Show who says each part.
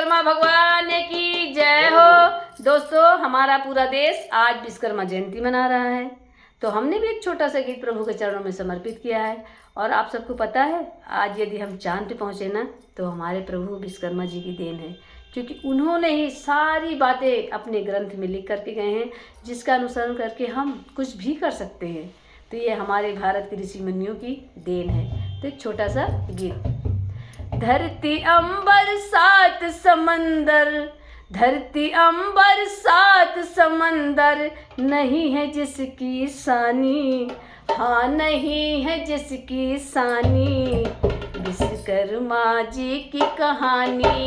Speaker 1: विश्वकर्मा भगवान की जय हो। दोस्तों, हमारा पूरा देश आज विश्वकर्मा जयंती मना रहा है, तो हमने भी एक छोटा सा गीत प्रभु के चरणों में समर्पित किया है। और आप सबको पता है, आज यदि हम चांद पे पहुँचे ना, तो हमारे प्रभु विश्वकर्मा जी की देन है, क्योंकि उन्होंने ही सारी बातें अपने ग्रंथ में लिख करके गए हैं, जिसका अनुसरण करके हम कुछ भी कर सकते हैं। तो ये हमारे भारत के ऋषि मुनियों की देन है। तो एक छोटा सा गीत। धरती अंबर सात समंदर, धरती अंबर सात समंदर, नहीं है जिसकी सानी, हाँ नहीं है जिसकी सानी, विश्वकर्मा जी की कहानी,